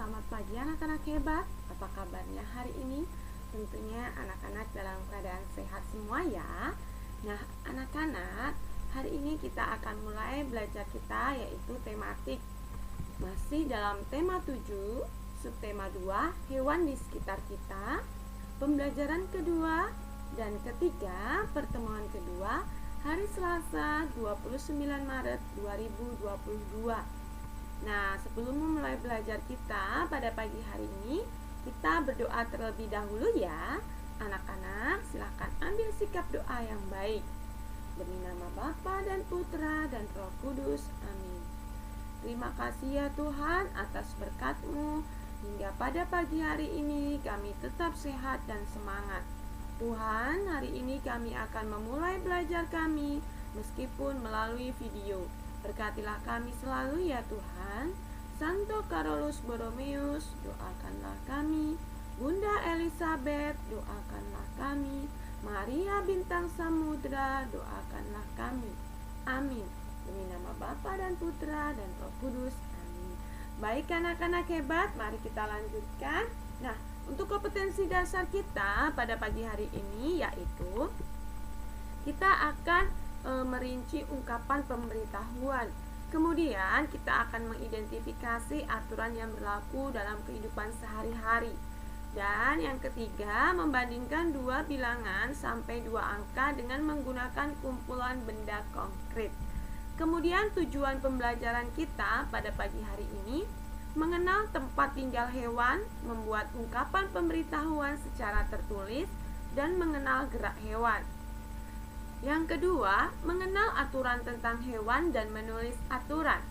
Selamat pagi anak-anak hebat. Apa kabarnya hari ini? Tentunya anak-anak dalam keadaan sehat semua ya. Nah, anak-anak, hari ini kita akan mulai belajar kita yaitu tematik. Masih dalam tema 7, subtema 2, hewan di sekitar kita. Pembelajaran kedua dan ketiga, pertemuan kedua, hari Selasa 29 Maret 2022. Nah, sebelum memulai belajar kita pada pagi hari ini, kita berdoa terlebih dahulu ya. Anak-anak, silahkan ambil sikap doa yang baik. Demi nama Bapa dan Putra dan Roh Kudus. Amin. Terima kasih ya Tuhan atas berkat-Mu. Hingga pada pagi hari ini kami tetap sehat dan semangat. Tuhan, hari ini kami akan memulai belajar kami meskipun melalui video. Berkatilah kami selalu ya Tuhan. Santo Carolus Borromeus, doakanlah kami. Bunda Elizabeth, doakanlah kami. Maria Bintang Samudra, doakanlah kami. Amin. Demi nama Bapa dan Putra dan Roh Kudus. Amin. Baik anak-anak hebat, mari kita lanjutkan. Nah, untuk kompetensi dasar kita pada pagi hari ini yaitu kita akan merinci ungkapan pemberitahuan. Kemudian kita akan mengidentifikasi aturan yang berlaku dalam kehidupan sehari-hari. Dan yang ketiga, membandingkan dua bilangan sampai dua angka dengan menggunakan kumpulan benda konkret. Kemudian tujuan pembelajaran kita pada pagi hari ini mengenal tempat tinggal hewan, membuat ungkapan pemberitahuan secara tertulis, dan mengenal gerak hewan. Yang kedua, mengenal aturan tentang hewan dan menulis aturan.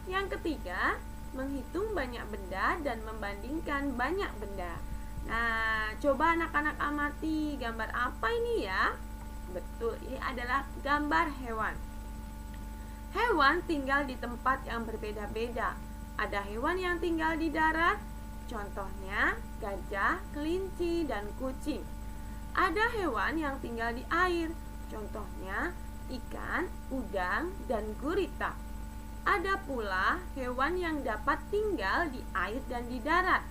Yang ketiga, menghitung banyak benda dan membandingkan banyak benda. Nah, coba anak-anak amati gambar apa ini ya? Betul, ini adalah gambar hewan. Hewan tinggal di tempat yang berbeda-beda. Ada hewan yang tinggal di darat, contohnya gajah, kelinci, dan kucing. Ada hewan yang tinggal di air, contohnya ikan, udang, dan gurita. Ada pula hewan yang dapat tinggal di air dan di darat.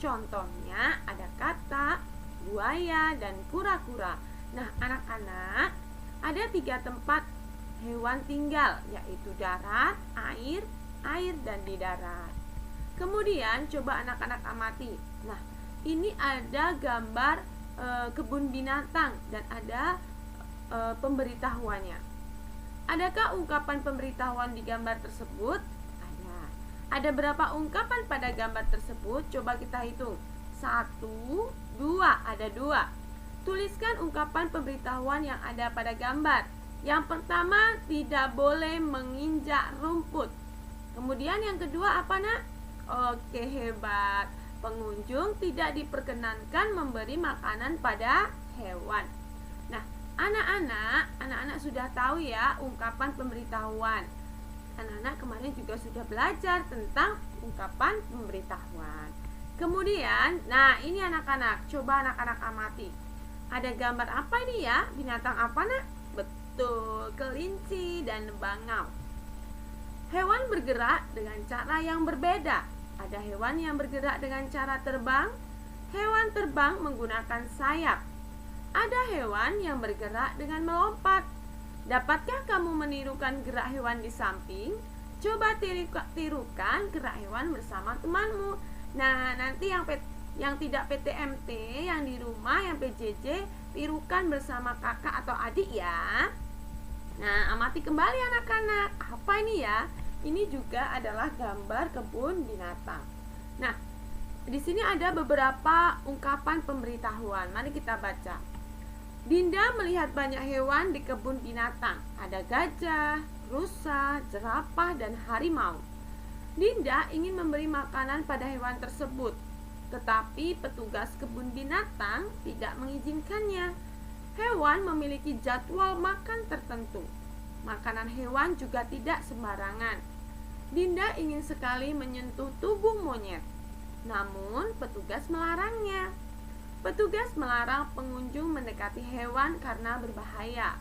Contohnya ada katak, buaya, dan kura-kura. Nah, anak-anak, ada 3 tempat hewan tinggal, yaitu darat, air, dan di darat. Kemudian coba anak-anak amati. Nah, ini ada gambar kebun binatang dan ada pemberitahuannya. Adakah ungkapan pemberitahuan di gambar tersebut? Ada. Ada berapa ungkapan pada gambar tersebut? Coba kita hitung. 1, 2, ada 2. Tuliskan ungkapan pemberitahuan yang ada pada gambar. Yang pertama, tidak boleh menginjak rumput. Kemudian yang kedua apa nak? Oke, hebat. Pengunjung tidak diperkenankan memberi makanan pada hewan. Nah, anak-anak sudah tahu ya ungkapan pemberitahuan. Anak-anak kemarin juga sudah belajar tentang ungkapan pemberitahuan. Kemudian, nah ini anak-anak, coba anak-anak amati. Ada gambar apa ini ya? Binatang apa nak? Betul, kelinci dan bangau. Hewan bergerak dengan cara yang berbeda. Ada hewan yang bergerak dengan cara terbang. Hewan terbang menggunakan sayap. Ada hewan yang bergerak dengan melompat. Dapatkah kamu menirukan gerak hewan di samping? Coba tirukan gerak hewan bersama temanmu. Nah, nanti yang tidak PTMT, yang di rumah, yang PJJ, tirukan bersama kakak atau adik ya. Nah, amati kembali anak-anak. Apa ini ya? Ini juga adalah gambar kebun binatang. Nah, di sini ada beberapa ungkapan pemberitahuan. Mari kita baca. Dinda melihat banyak hewan di kebun binatang. Ada gajah, rusa, jerapah, dan harimau. Dinda ingin memberi makanan pada hewan tersebut, tetapi petugas kebun binatang tidak mengizinkannya. Hewan memiliki jadwal makan tertentu. Makanan hewan juga tidak sembarangan. Dinda ingin sekali menyentuh tubuh monyet, namun petugas melarangnya. Petugas melarang pengunjung mendekati hewan karena berbahaya.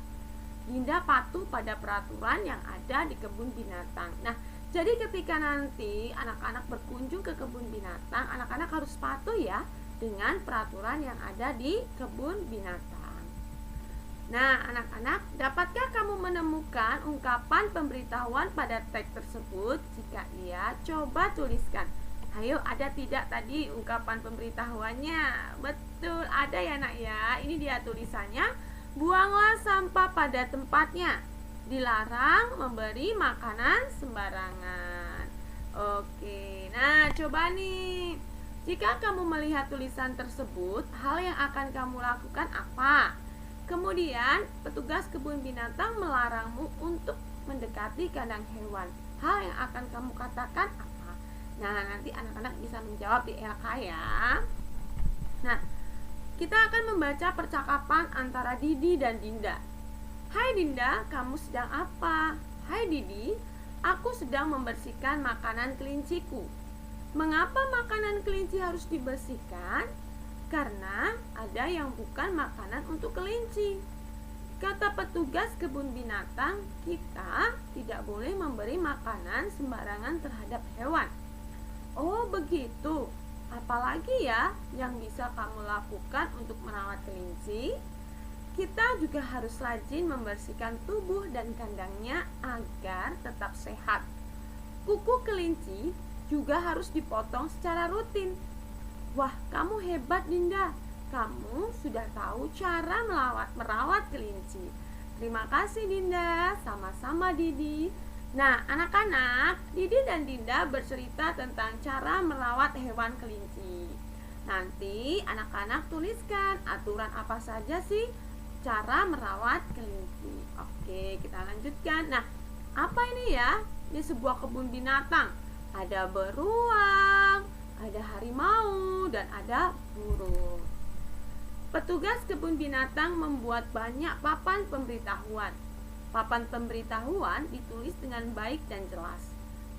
Dinda patuh pada peraturan yang ada di kebun binatang. Nah, Jadi ketika nanti anak-anak berkunjung ke kebun binatang, anak-anak harus patuh ya dengan peraturan yang ada di kebun binatang. Nah, anak-anak, dapatkah kamu menemukan ungkapan pemberitahuan pada teks tersebut? Jika iya, coba tuliskan. Ayo, ada tidak tadi ungkapan pemberitahuannya? Betul, ada ya nak ya. Ini dia tulisannya. Buanglah sampah pada tempatnya. Dilarang memberi makanan sembarangan. Oke, nah coba nih. Jika kamu melihat tulisan tersebut, hal yang akan kamu lakukan apa? Kemudian, petugas kebun binatang melarangmu untuk mendekati kandang hewan. Hal yang akan kamu katakan apa? Nah, nanti anak-anak bisa menjawab di LK ya. Nah, kita akan membaca percakapan antara Didi dan Dinda. Hai Dinda, kamu sedang apa? Hai Didi, aku sedang membersihkan makanan kelinciku. Mengapa makanan kelinci harus dibersihkan? Karena ada yang bukan makanan untuk kelinci. Kata petugas kebun binatang, kita tidak boleh memberi makanan sembarangan terhadap hewan. Oh begitu, apalagi ya yang bisa kamu lakukan untuk merawat kelinci? Kita juga harus rajin membersihkan tubuh dan kandangnya agar tetap sehat. Kuku kelinci juga harus dipotong secara rutin. Wah, kamu hebat Dinda. Kamu sudah tahu cara merawat kelinci. Terima kasih Dinda, sama-sama Didi. Nah, anak-anak, Didi dan Dinda bercerita tentang cara merawat hewan kelinci. Nanti anak-anak tuliskan aturan apa saja sih cara merawat kelinci. Oke, kita lanjutkan. Nah, apa ini ya? Ini sebuah kebun binatang. Ada beruang, ada harimau, dan ada burung. Petugas kebun binatang membuat banyak papan pemberitahuan. Papan pemberitahuan ditulis dengan baik dan jelas.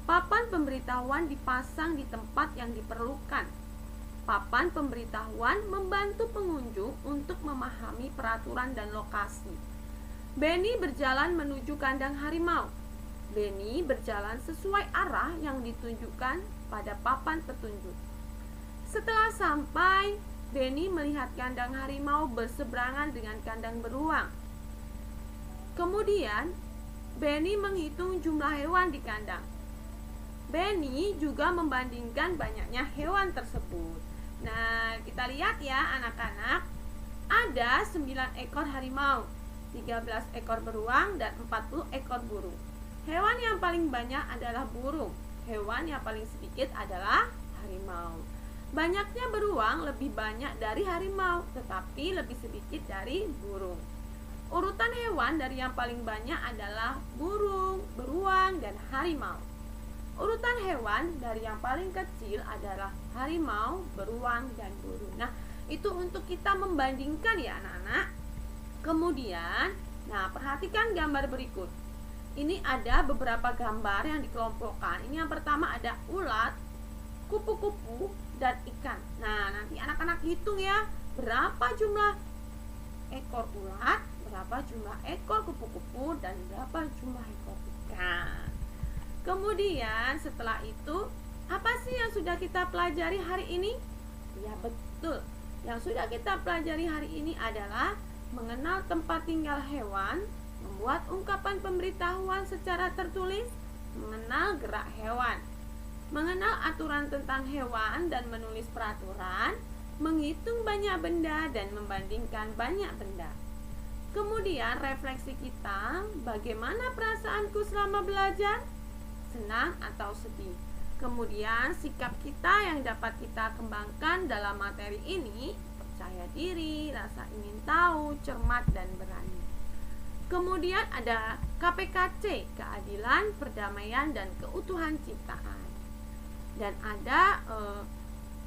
Papan pemberitahuan dipasang di tempat yang diperlukan. Papan pemberitahuan membantu pengunjung untuk memahami peraturan dan lokasi. Benny berjalan menuju kandang harimau. Benny berjalan sesuai arah yang ditunjukkan pada papan petunjuk. Setelah sampai, Benny melihat kandang harimau berseberangan dengan kandang beruang. Kemudian, Benny menghitung jumlah hewan di kandang. Benny juga membandingkan banyaknya hewan tersebut. Nah, kita lihat ya anak-anak. Ada 9 ekor harimau, 13 ekor beruang, dan 40 ekor burung. Hewan yang paling banyak adalah burung. Hewan yang paling sedikit adalah harimau. Banyaknya beruang lebih banyak dari harimau, tetapi lebih sedikit dari burung. Urutan hewan dari yang paling banyak adalah burung, beruang, dan harimau. Urutan hewan dari yang paling kecil adalah harimau, beruang, dan burung. Nah, itu untuk kita membandingkan ya anak-anak. Kemudian, nah perhatikan gambar berikut. Ini ada beberapa gambar yang dikelompokkan. Ini yang pertama ada ulat, kupu-kupu, dan ikan. Nah, nanti anak-anak hitung ya, berapa jumlah ekor ulat, berapa jumlah ekor kupu-kupu, dan berapa jumlah ekor ikan. Kemudian setelah itu, apa sih yang sudah kita pelajari hari ini? Ya betul, yang sudah kita pelajari hari ini adalah mengenal tempat tinggal hewan, membuat ungkapan pemberitahuan secara tertulis, mengenal gerak hewan, mengenal aturan tentang hewan dan menulis peraturan, menghitung banyak benda dan membandingkan banyak benda. Kemudian refleksi kita, bagaimana perasaanku selama belajar? Senang atau sedih. Kemudian sikap kita yang dapat kita kembangkan dalam materi ini, percaya diri, rasa ingin tahu, cermat, dan berani. Kemudian ada KPKC, keadilan, perdamaian, dan keutuhan ciptaan. Dan ada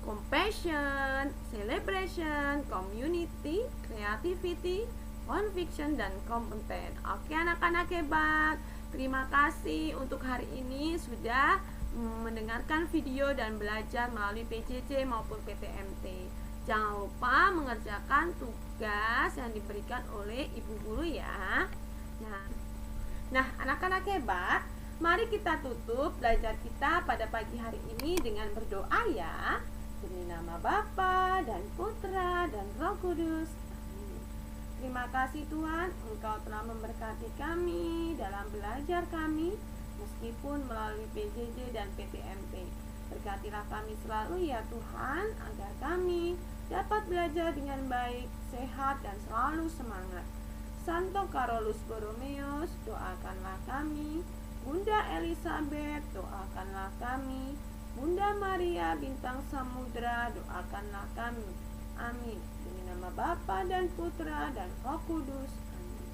compassion, celebration, community, creativity, conviction, dan competen. Oke anak-anak hebat. Terima kasih untuk hari ini sudah mendengarkan video dan belajar melalui PJJ maupun PTMT. Jangan lupa mengerjakan tugas yang diberikan oleh ibu guru ya. Nah anak-anak hebat, Mari kita tutup belajar kita pada pagi hari ini dengan berdoa ya. Demi nama Bapa dan Putra dan Roh Kudus. Amin. Terima kasih Tuhan, Engkau telah memberkati kami dalam belajar kami, meskipun melalui PJJ dan PTMP. Berkatilah kami selalu ya Tuhan, agar kami dapat belajar dengan baik, sehat, dan selalu semangat. Santo Carolus Borromeus, doakanlah kami. Bunda Elizabeth, doakanlah kami. Bunda Maria Bintang Samudra, doakanlah kami. Amin. Demi nama Bapa dan Putra dan Roh Kudus. Amin.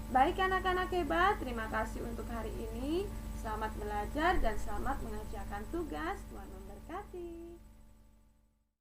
Baik anak-anak hebat, terima kasih untuk hari ini. Selamat belajar dan selamat mengerjakan tugas. Tuhan memberkati.